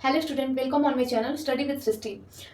Hello student, welcome on my channel study with Srishti.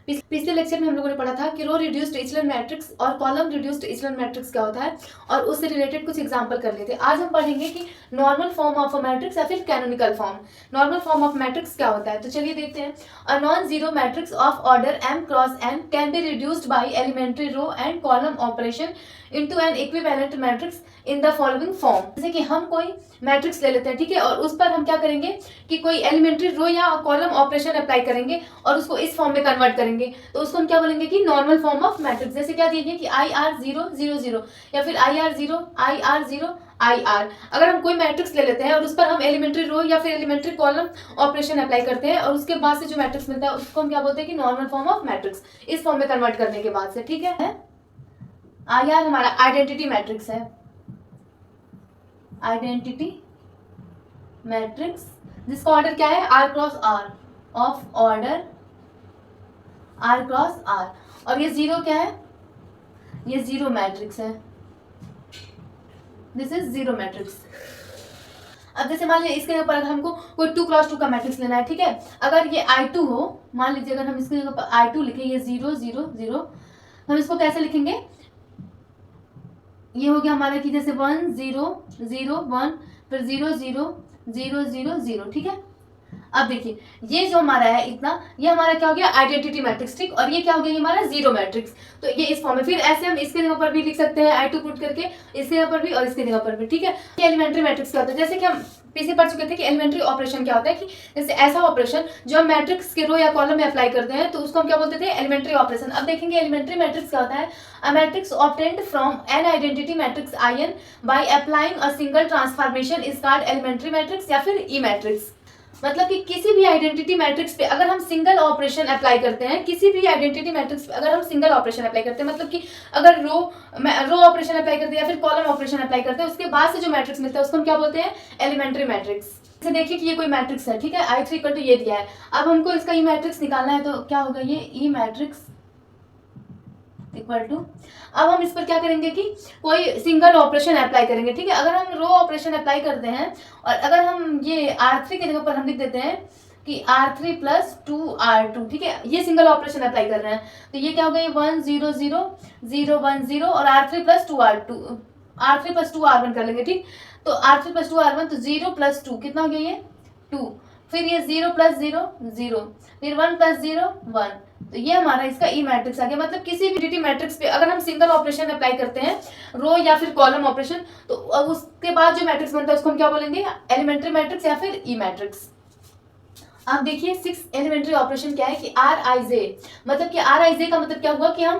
पिछले lecture में हम लोगों ने पढ़ा था कि रो रिड्यूस्ड एचेलॉन मैट्रिक्स और कॉलम रिड्यूस्ड एचेलॉन मैट्रिक्स क्या होता है और उससे रिलेटेड कुछ एग्जांपल कर लिए थे। आज हम पढ़ेंगे कि normal form of a matrix या फिर canonical form. Normal form of matrix क्या होता है, तो चलिए देखते हैं। A non zero matrix of order m cross n can be reduced by elementary row and column operation into an equivalent matrix in the following form. जैसे कि हम कोई मैट्रिक्स ले लेते हैं, ठीक है, और उस पर हम क्या करेंगे कि कोई एलिमेंट्री रो या कॉलम ऑपरेशन अप्लाई करेंगे और उसको इस फॉर्म में कन्वर्ट करेंगे, तो उसको हम क्या बोलेंगे कि नॉर्मल फॉर्म ऑफ मैट्रिक्स। जैसे क्या दिए कि IR0 0 0 या फिर IR0 IR0 IR। अगर हम कोई मैट्रिक्स ले लेते हैं और उस पर हम एलिमेंट्री रो या फिर एलिमेंट्री कॉलम ऑपरेशन अप्लाई करते हैं और उसके बाद से जो मैट्रिक्स मिलता है उसको हम क्या बोलते हैं कि नॉर्मल फॉर्म ऑफ मैट्रिक्स, इस फॉर्म में कन्वर्ट करने के बाद से, ठीक है। IR हमारा आइडेंटिटी मैट्रिक्स है, आइडेंटिटी मैट्रिक्स जिसका ऑर्डर क्या है R cross R, of order R cross R। और ये जीरो क्या है, ये जीरो मैट्रिक्स है, दिस इज जीरो मैट्रिक्स। अब जैसे मान लीजिए इसके ऊपर अगर हमको कोई 2 क्रॉस 2 का मैट्रिक्स लेना है, ठीक है, अगर ये I2 हो, मान लीजिए अगर हम इसके ऊपर I2 लिखे, ये 0 0 0, हम इसको कैसे लिखेंगे, ये हो गया हमारा कि जैसे 1 0 0 1 फिर 0 0 0 0 0, ठीक है। अब देखिए ये जो हमारा है इतना, ये हमारा क्या हो गया आइडेंटिटी मैट्रिक्स, ठीक, और ये क्या हो गया, ये हमारा जीरो मैट्रिक्स। तो ये इस फॉर्म में, फिर ऐसे हम इसके जगह पर भी लिख सकते हैं I2 पुट करके, इसके जगह पर भी और इसके जगह पर भी, ठीक है। ये एलिमेंट्री मैट्रिक्स क्या होता है, जैसे कि हम पीछे पढ़ चुके थे कि एलिमेंट्री ऑपरेशन क्या होता है, कि जैसे ऐसा ऑपरेशन जो हम मैट्रिक्स के रो या कॉलम में अप्लाई करते हैं तो उसको हम क्या बोलते थे, एलिमेंट्री ऑपरेशन। अब देखेंगे एलिमेंट्री मैट्रिक्स क्या होता है। A matrix obtained from an identity matrix IN by applying a single transformation is called elementary matrix या फिर ई मैट्रिक्स। मतलब कि किसी भी आइडेंटिटी मैट्रिक्स पे अगर हम सिंगल ऑपरेशन अप्लाई करते हैं, किसी भी आइडेंटिटी मैट्रिक्स पे अगर हम सिंगल ऑपरेशन अप्लाई करते हैं, मतलब कि अगर रो ऑपरेशन अप्लाई करते हैं या फिर कॉलम ऑपरेशन अप्लाई करते हैं, उसके बाद से जो मैट्रिक्स मिलता है उसको हम क्या बोलते हैं, एलिमेंट्री मैट्रिक्स। जैसे देखिए कि ये कोई मैट्रिक्स है, ठीक है, I3 इक्वल टू ये दिया है। अब हमको इसका ई मैट्रिक्स निकालना है, तो क्या होगा, ये ई मैट्रिक्स इक्वल टू, अब हम इस पर क्या करेंगे कि कोई सिंगल ऑपरेशन अप्लाई करेंगे, ठीक है। अगर हम रो ऑपरेशन अप्लाई करते हैं और अगर हम ये R3 के जगह पर हम लिख देते हैं कि R3 प्लस 2R2, ठीक है, ये सिंगल ऑपरेशन अप्लाई कर रहे हैं, तो ये क्या हो गया, 1 0 0 0 1 0 और R3 प्लस 2R1 कर लेंगे, ठीक। तो R3 प्लस 2R1, तो 0 प्लस 2 कितना हो गया, ये 2, फिर ये 0 प्लस 0 0, फिर 1 प्लस 0 1, तो ये हमारा इसका ई मैट्रिक्स आ गया। मतलब किसी भी डी मैट्रिक्स पे अगर हम सिंगल ऑपरेशन अप्लाई करते हैं, रो या फिर कॉलम ऑपरेशन, तो उसके बाद जो मैट्रिक्स बनता है उसको हम क्या बोलेंगे, एलिमेंट्री मैट्रिक्स या फिर ई मैट्रिक्स। अब देखिए 6 एलिमेंट्री ऑपरेशन क्या है कि RIJ, मतलब कि RIJ का मतलब क्या हुआ कि हम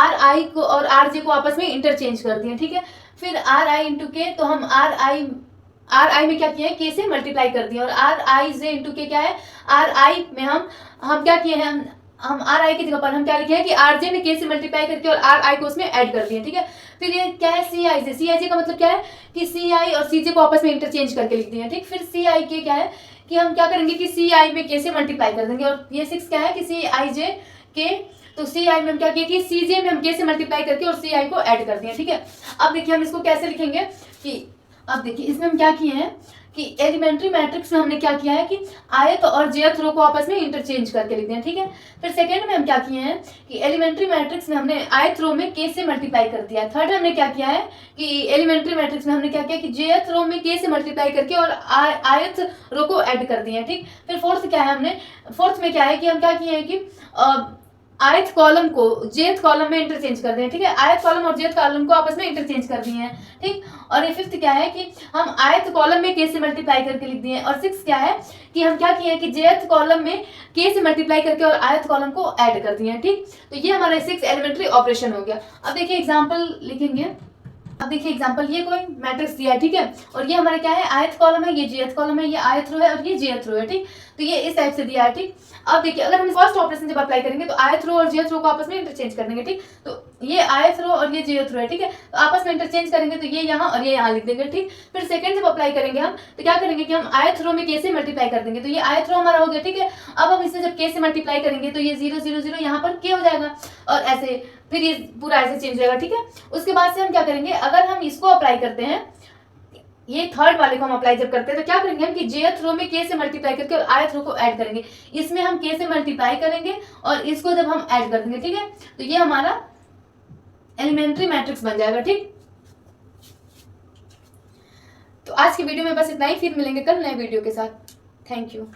RI को और RJ को आपस में इंटरचेंज कर दिए, ठीक है। फिर RI इंटू के, तो हम RI में क्या किया है, K से मल्टीप्लाई कर दिया, और RIJ इंटू के क्या है, RI में हम क्या किए हैं, हम RI की जगह पर हम क्या लिखे हैं कि RJ में K से मल्टीप्लाई करके और RI को उसमें ऐड कर दिए, ठीक है। फिर ये क्या है, CIJ का मतलब क्या है कि CI और CJ को आपस में इंटरचेंज करके लिख दिए, ठीक। फिर CIK क्या है कि हम क्या करेंगे कि CI में K से मल्टीप्लाई कर देंगे, और ये 6 क्या है कि CIJ K, तो CI में हम क्या किए कि CJ में हम K से मल्टीप्लाई करके और CI को ऐड कर दिए, ठीक है। अब देखिए हम इसको कैसे लिखेंगे कि, अब देखिए इसमें हम क्या किए हैं कि एलिमेंट्री मैट्रिक्स में हमने क्या किया है कि ith और jth रो को आपस में इंटरचेंज करके लिख दिया, ठीक है। फिर सेकंड में हम क्या किए हैं कि एलिमेंट्री मैट्रिक्स में हमने ith रो में k से मल्टीप्लाई कर दिया। थर्ड हमने क्या किया है कि एलिमेंट्री मैट्रिक्स में हमने क्या किया कि jth रो में k से मल्टीप्लाई करके और ith रो को ऐड कर दिया, ठीक। फिर फोर्थ क्या है, हमने फोर्थ में क्या है कि हम क्या किए हैं कि ith कॉलम को jth कॉलम में इंटरचेंज कर दिए, ठीक है, ith कॉलम और jth कॉलम को आपस में इंटरचेंज कर दिए हैं, ठीक। और ये फिफ्थ क्या है कि हम ith कॉलम में k से मल्टीप्लाई करके लिख दिए। और सिक्स क्या है कि हम क्या किए हैं कि jth कॉलम में k से मल्टीप्लाई करके और ith कॉलम को ऐड कर दिए हैं, ठीक। तो ये हमारा 6 एलिमेंट्री ऑपरेशन हो गया। अब देखिए एग्जांपल लिखेंगे। अब देखिए एग्जांपल, ये कोई मैट्रिक्स दिया है, ठीक है, और ये हमारा क्या है, ith कॉलम है, ये jth कॉलम है, ये ith रो है और ये jth रो है, ठीक। तो ये इस टाइप से दिया है, ठीक। अब देखिए अगर हम फर्स्ट ऑपरेशन जब अप्लाई करेंगे तो ith रो और jth रो को आपस में इंटरचेंज कर देंगे, ठीक। तो ये ith रो और ये jth रो है, ठीक है, तो आपस में इंटरचेंज करेंगे तो ये यहाँ और ये यहाँ लिख देंगे, ठीक। फिर सेकंड जब अप्लाई करेंगे हम तो क्या करेंगे कि हम ith रो में k से मल्टीप्लाई कर देंगे, तो ये ith रो हमारा हो गया, ठीक है। अब हम इसे जब k से मल्टीप्लाई करेंगे तो ये 0 0 0 यहाँ पर k हो जाएगा और ऐसे फिर ये पूरा ऐसे चेंज हो जाएगा, ठीक है। उसके बाद से हम क्या करेंगे, अगर हम इसको अप्लाई करते हैं ये थर्ड वाले को हम अप्लाई जब करते हैं तो क्या करेंगे हम कि जेथ रो में के से मल्टीप्लाई करके ith रो को ऐड करेंगे। इसमें हम के से मल्टीप्लाई करेंगे और इसको जब हम ऐड कर देंगे, ठीक है, तो ये हमारा एलिमेंट्री मैट्रिक्स बन जाएगा। ठीक, तो आज की वीडियो में बस इतना ही, फिर मिलेंगे कल नए वीडियो के साथ। Thank you.